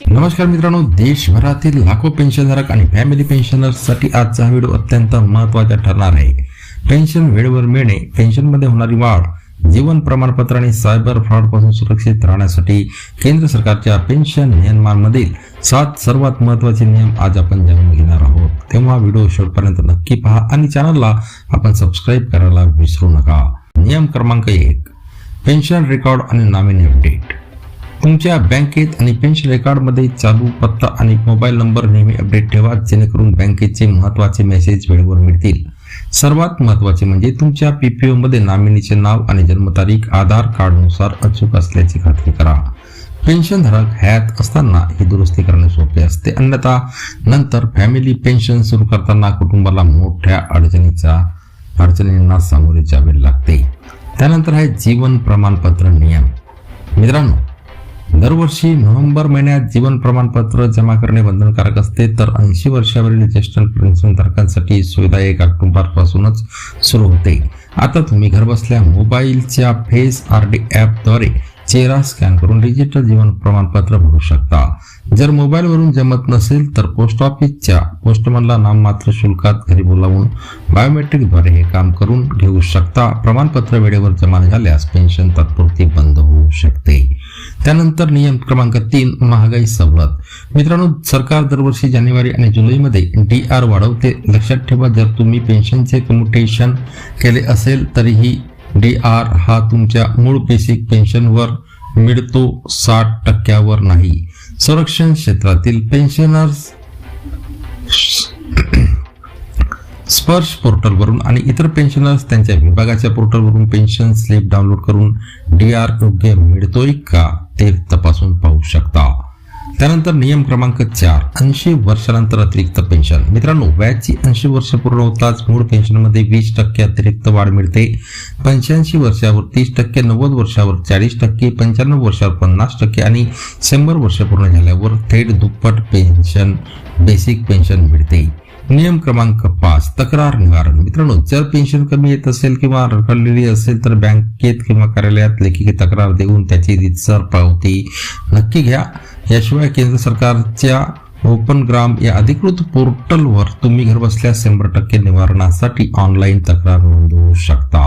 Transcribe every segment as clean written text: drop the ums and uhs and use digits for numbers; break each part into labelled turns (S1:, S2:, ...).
S1: नमस्कार मित्रांनो, देशभरातील लाखो पेन्शनधारक आणि फॅमिली पेन्शनर्ससाठी आजचा हा व्हिडिओ अत्यंत महत्त्वाचा ठरणार आहे. पेन्शन वेळेवर मिळणे, पेन्शनमध्ये होणारी वाढ, जीवन प्रमाणपत्र आणि सायबर फ्रॉड पासून सुरक्षित राहण्यासाठी केंद्र सरकारच्या पेन्शन नियमांमधील 7 सर्वात महत्त्वाचे नियम आज आपण जाणून घेणार आहोत. तेव्हा व्हिडिओ शेवटपर्यंत नक्की पहा आणि चॅनलला आपण सबस्क्राईब करायला विसरू नका. नियम क्रमांक 1, पेन्शन रेकॉर्ड आणि नॉमिनी अपडेट. तुमच्या बँकेत आणि पेन्शन रेकॉर्डमध्ये चालू पत्ता आणि मोबाईल नंबर नेहमी अपडेट ठेवा, जेणेकरून बँकेचे महत्त्वाचे मेसेज वेळेवर मिळतील. सर्वात महत्त्वाचे म्हणजे तुमच्या पीपीओ मध्ये नॉमिनीचे नाव आणि जन्मतारीख आधार कार्डनुसार अचूक असल्याची खात्री करा. पेन्शनधारक हयात असताना ही दुरुस्ती करणे सोपे असते, अन्यथा नंतर फॅमिली पेन्शन सुरू करताना कुटुंबाला मोठ्या अडचणींना सामोरे जावे लागते. त्यानंतर आहे जीवन प्रमाणपत्र नियम. मित्रांनो, दरवर्षी नोव्हेंबर महिन्यात जीवन प्रमाणपत्र जमा करणे बंधनकारक असते, तर 80 वर्षावरील ज्येष्ठ पेन्शनधारकांसाठी सुविधा 1 ऑक्टोबरपासूनच सुरू होते. आता तुम्ही घरबसल्या मोबाईलच्या फेस आरडी ॲपद्वारे चेहरा स्कॅन करून डिजिटल जीवन प्रमाणपत्र भरू शकता. जर मोबाईलवरून जमत नसेल तर पोस्ट ऑफिसच्या पोस्टमनला नाममात्र शुल्कात घरी बोलावून बायोमेट्रिकद्वारे हे काम करून घेऊ शकता. प्रमाणपत्र वेळेवर जमा झाल्यास पेन्शन तात्पुरती बंद होऊ शकते. त्यानंतर नियम क्रमांक 3, महागाई सवलत. मित्रांनो, सरकार दरवर्षी जानेवारी आणि जुलैमध्ये DR वाढवते. लक्षात ठेवा, जर तुम्ही पेन्शनचे कम्युटेशन केले असेल तरीही DR हा तुमच्या मूळ बेसिक पेन्शनवर मिळतो, 60% नाही. संरक्षण क्षेत्रातील पेन्शनर्स स्पर्श पोर्टलवरून आणि इतर पेन्शनर्स त्यांच्या विभागाच्या पोर्टलवरून पेन्शन स्लिप डाउनलोड करून DR योग्य मिळतोय का ते तपासून पाहू शकता. त्यानंतर नियम क्रमांक 4, 80 वर्षानंतर अतिरिक्त पेन्शन. मित्रांनो, वयाची 80 वर्ष पूर्ण होताच मूळ पेन्शनमध्ये 20% अतिरिक्त वाढ मिळते. 85 वर्षावर 30%, 90 वर्षावर 40%, 95 वर्षावर 50% आणि 100 वर्ष पूर्ण झाल्यावर थेट दुप्पट पेन्शन बेसिक पेन्शन मिळते. नियम क्रमांक 5, तक्रार निवारण. मित्रांनो, जर पेन्शन कमी येत असेल किंवा रखडलेली असेल तर बँकेत किंवा कार्यालयात लेखी तक्रार देऊन त्याची रीतसर पावती नक्की घ्या. याशिवाय केंद्र सरकारच्या ओपन ग्राम या अधिकृत पोर्टलवर तुम्ही घरबसल्या 100% निवारणासाठी ऑनलाईन तक्रार नोंदवू शकता.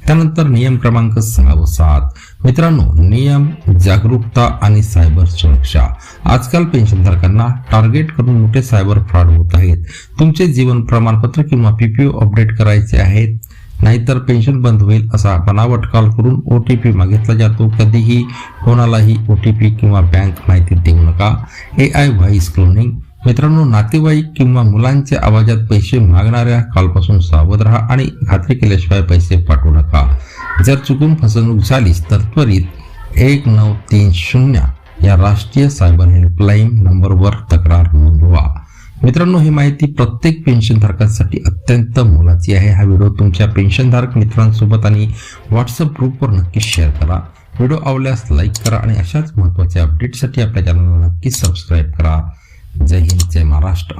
S1: त्यानंतर नियम क्रमांक 6 व 7. मित्रांनो, नियम जागरूकता आणि सायबर सुरक्षा. आजकाल पेन्शनधारकांना टार्गेट करून मोठे सायबर फ्रॉड होत आहेत. तुमचे जीवन प्रमाणपत्र किंवा पीपीओ अपडेट करायचे आहेत, नाहीतर पेन्शन बंद होईल असा बनावट कॉल करून OTP मागितला जातो. कधीही कोणालाही OTP किंवा बँक माहिती देऊ नका. AI voice cloning. मित्रांनो, नातेवाईक किंवा मुलांच्या आवाजात पैसे मागणाऱ्या कॉलपासून सावध राहा आणि खात्री केल्याशिवाय पैसे पाठवू नका. जर चुकून फसवणूक झालीच तर त्वरित 1930 या राष्ट्रीय सायबर हेल्पलाईन नंबरवर तक्रार नोंदवा. मित्रांनो, ही माहिती प्रत्येक पेन्शनधारकांसाठी अत्यंत मोलाची आहे. हा व्हिडिओ तुमच्या पेन्शनधारक मित्रांसोबत आणि व्हॉट्सअप ग्रुपवर नक्की शेअर करा. व्हिडिओ आवडल्यास लाईक करा आणि अशाच महत्त्वाच्या अपडेटसाठी आपल्या चॅनलला नक्की सबस्क्राईब करा. जय हिंद, जय महाराष्ट्र.